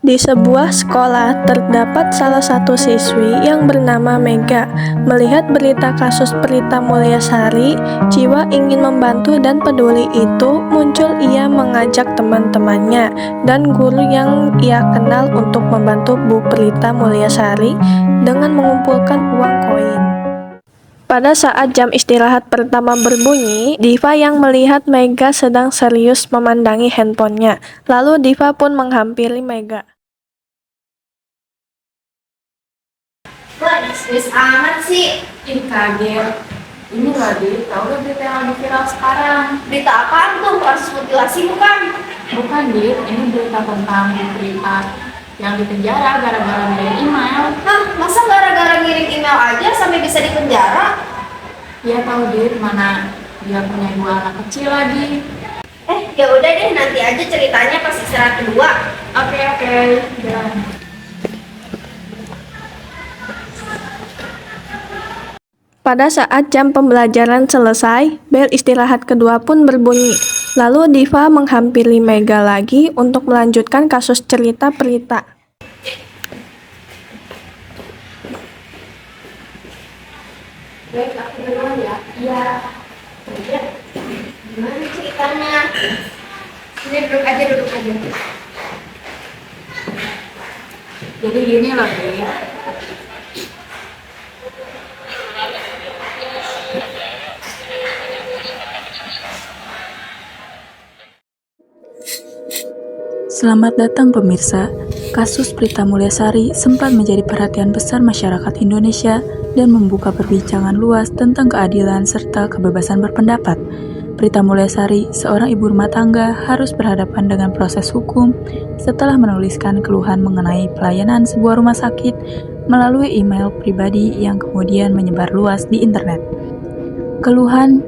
Di sebuah sekolah, terdapat salah satu siswi yang bernama Mega. Melihat berita kasus Prita Mulyasari, jiwa ingin membantu dan peduli itu muncul. Ia mengajak teman-temannya dan guru yang ia kenal untuk membantu Bu Prita Mulyasari dengan mengumpulkan uang koin. Pada saat jam istirahat pertama berbunyi, Diva yang melihat Mega sedang serius memandangi handphonenya. Lalu Diva pun menghampiri Mega. Wah, bisnis amat sih. Ih, kaget. Ini loh, Dit. Tahu gak berita yang lagi viral sekarang? Berita apaan tuh? Kasus mutilasi bukan? Bukan, Dit. Ini berita tentang Prita yang dipenjara gara-gara ngirim email. Hah, masa gara-gara ngirim email aja sampai bisa dipenjara? Iya tahu, Dit. Mana dia punya 2 anak kecil lagi. Ya udah deh, nanti aja ceritanya pas istirahat kedua. Oke, jalan. Pada saat jam pembelajaran selesai, bel istirahat kedua pun berbunyi. Lalu Diva menghampiri Mega lagi untuk melanjutkan kasus cerita Prita. Baik, aku duluan ya. Iya. Gimana ceritanya? Sini duduk aja. Jadi gini loh, Dit. Selamat datang pemirsa. Kasus Prita Mulyasari sempat menjadi perhatian besar masyarakat Indonesia dan membuka perbincangan luas tentang keadilan serta kebebasan berpendapat. Prita Mulyasari, seorang ibu rumah tangga, harus berhadapan dengan proses hukum setelah menuliskan keluhan mengenai pelayanan sebuah rumah sakit melalui email pribadi yang kemudian menyebar luas di internet. Keluhan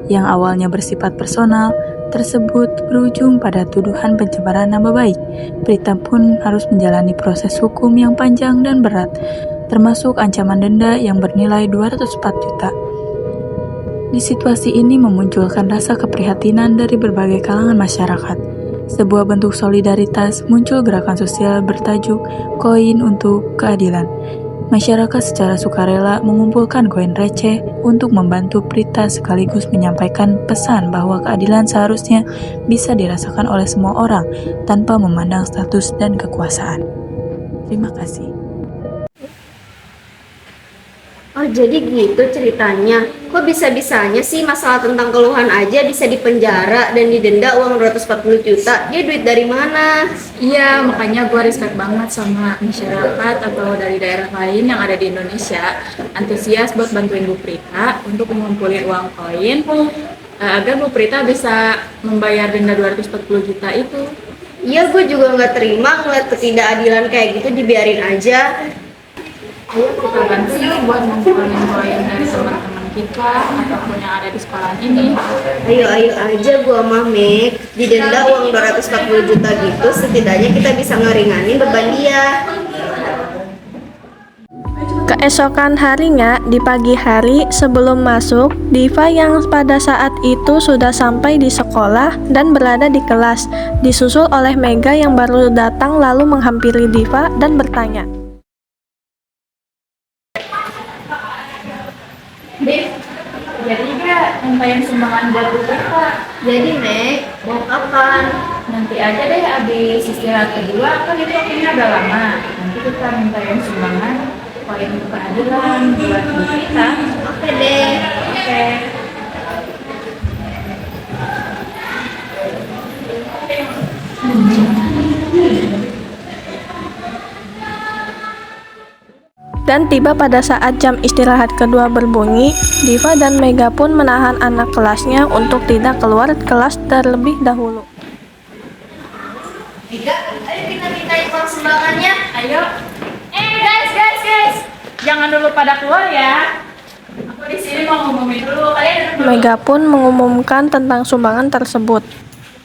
yang awalnya bersifat personal tersebut berujung pada tuduhan pencemaran nama baik. Prita pun harus menjalani proses hukum yang panjang dan berat, termasuk ancaman denda yang bernilai 204 juta. Di situasi ini memunculkan rasa keprihatinan dari berbagai kalangan masyarakat. Sebuah bentuk solidaritas muncul gerakan sosial bertajuk Koin untuk Keadilan. Masyarakat secara sukarela mengumpulkan koin receh untuk membantu Prita sekaligus menyampaikan pesan bahwa keadilan seharusnya bisa dirasakan oleh semua orang tanpa memandang status dan kekuasaan. Terima kasih. Oh, jadi gitu ceritanya. Kok bisa-bisanya sih masalah tentang keluhan aja bisa dipenjara dan didenda uang 240 juta? Dia duit dari mana? Iya, makanya gue respect banget sama masyarakat atau dari daerah lain yang ada di Indonesia antusias buat bantuin Bu Prita untuk mengumpulin uang koin agar Bu Prita bisa membayar denda 240 juta itu. Iya, gue juga nggak terima ngeliat ketidakadilan kayak gitu, dibiarin aja. Ayo kita bantu yuk buat ngumpulin koin dari teman-teman kita ataupun yang ada di sekolah ini. Ayo aja gua mah Mek, didenda uang 240 juta gitu, setidaknya kita bisa ngeringanin beban dia. Keesokan harinya, di pagi hari sebelum masuk, Diva yang pada saat itu sudah sampai di sekolah dan berada di kelas, disusul oleh Mega yang baru datang lalu menghampiri Diva dan bertanya. Dit, jadi gak nyampein sumbangan buat Bu Prita? Jadi Mek, mau kapan? Nanti aja deh abis istirahat kedua, kan itu waktunya udah lama. Nanti kita mintain sumbangan koin keadilan buat Bu Prita. Oke deh. Oke. Dan tiba pada saat jam istirahat kedua berbunyi, Diva dan Mega pun menahan anak kelasnya untuk tidak keluar kelas terlebih dahulu. Mega, ayo kita mintain uang sumbangannya. Ayo. Guys. Jangan dulu pada keluar ya. Aku di sini mau ngumumin dulu. Kalian duduk dulu. Mega pun mengumumkan tentang sumbangan tersebut.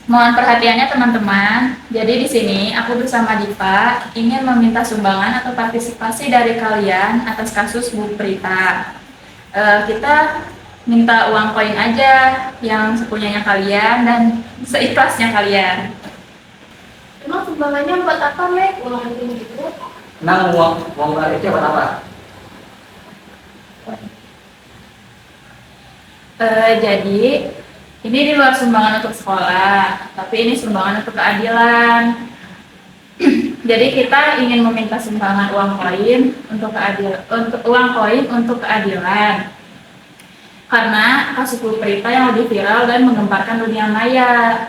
Mohon perhatiannya teman-teman. Jadi di sini aku bersama Diva ingin meminta sumbangan atau partisipasi dari kalian atas kasus Bu Prita. Kita minta uang koin aja yang sepunyanya kalian dan seikhlasnya kalian. Emang sumbangannya buat apa, Mek? Uang gitu. Nang uang itu buat apa? Jadi ini di luar sumbangan untuk sekolah, tapi ini sumbangan untuk keadilan. Jadi kita ingin meminta sumbangan uang koin untuk keadilan. Karena kasus Bu Prita yang lebih viral dan menggemparkan dunia maya.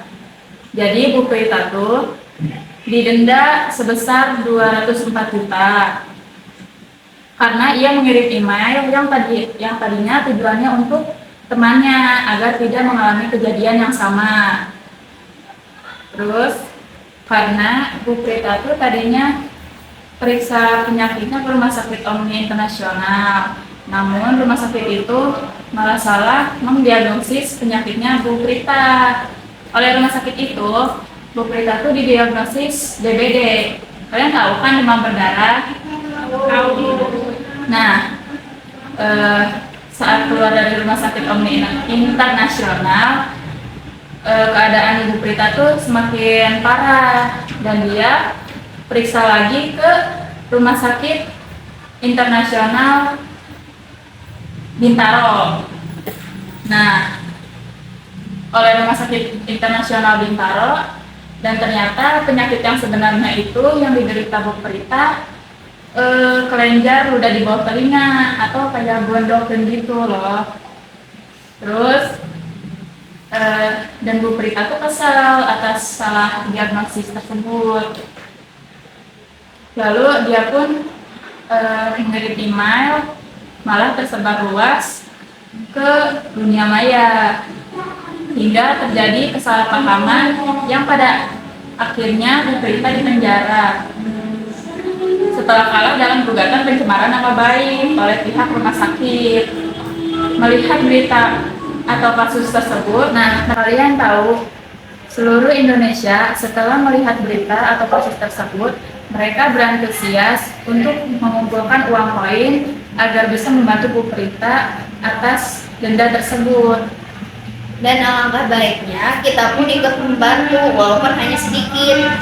Jadi Bu Prita tuh didenda sebesar 204 juta. Karena ia mengirim email yang tadinya tujuannya untuk temannya agar tidak mengalami kejadian yang sama. Terus karena Bu Prita tuh tadinya periksa penyakitnya ke Rumah Sakit Omni Internasional, namun rumah sakit itu malah salah mendiagnosis penyakitnya Bu Prita. Oleh rumah sakit itu, Bu Prita tuh didiagnosis DBD. Kalian tahu kan, demam berdarah? Tahu. Nah, saat keluar dari Rumah Sakit Omni Internasional, keadaan Ibu Prita tuh semakin parah dan dia periksa lagi ke Rumah Sakit Internasional Bintaro. Nah, oleh Rumah Sakit Internasional Bintaro, dan ternyata penyakit yang sebenarnya itu yang diderita Bu Prita kelenjar ludah di bawah telinga atau kayak gondok gitu loh. Terus dan Bu Prita tuh kesal atas salah diagnosis tersebut. Lalu dia pun mengirim email malah tersebar luas ke dunia maya hingga terjadi kesalahpahaman yang pada akhirnya Bu Prita dipenjara setelah kalah dalam gugatan pencemaran nama baik oleh pihak rumah sakit. Melihat berita atau kasus tersebut, nah kalian tahu seluruh Indonesia setelah melihat berita atau kasus tersebut, mereka berantusias untuk mengumpulkan uang koin agar bisa membantu Bu Prita atas denda tersebut. Dan alangkah baiknya kita pun ikut membantu walaupun hanya sedikit.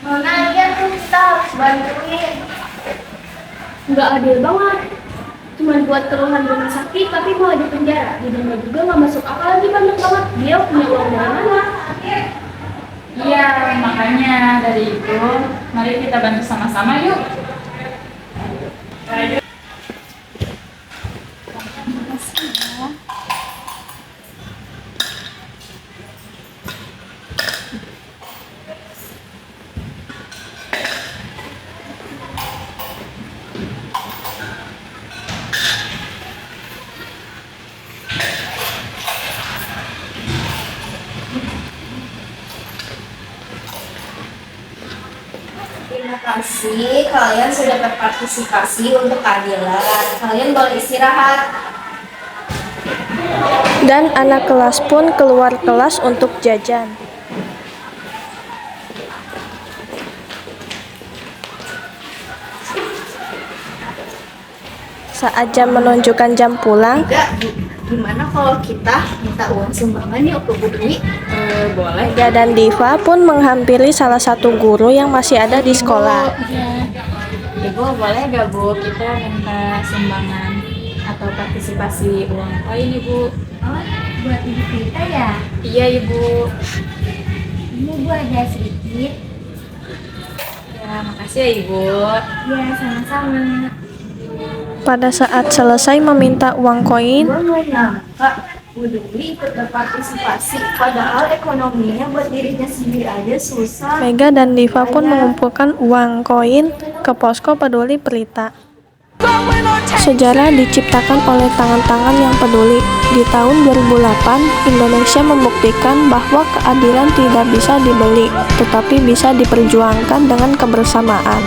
Nah, iya tuh kita harus bantuin. Nggak adil banget. Cuman buat keluhan rumah sakit tapi mau di penjara. Didenda juga nggak masuk akal lagi, banyak banget. Dia punya uang dari mana? Iya, makanya dari itu mari kita bantu sama-sama yuk. Terima kasih kalian sudah berpartisipasi untuk keadilan. Kalian boleh istirahat. Dan anak kelas pun keluar kelas untuk jajan. Saat jam menunjukkan jam pulang, Gimana kalau kita minta uang sumbangan yuk ke Bu Dwi? Boleh. Mega dan Diva pun menghampiri salah satu guru yang masih ada di sekolah. Ibu, boleh gak Bu kita minta sumbangan atau partisipasi uang koin Ibu? Oh, buat Ibu Prita ya? Iya Ibu. Ini Bu ada sedikit. Ya, makasih ya Ibu. Ya, sama-sama. Pada saat selesai meminta uang koin, Gue nggak nyangka Bu Dwi ikut berpartisipasi. Padahal ekonominya buat dirinya sendiri aja susah. Mega dan Diva pun mengumpulkan uang koin ke posko peduli Prita. Sejarah diciptakan oleh tangan-tangan yang peduli. Di tahun 2008, Indonesia membuktikan bahwa keadilan tidak bisa dibeli, tetapi bisa diperjuangkan dengan kebersamaan.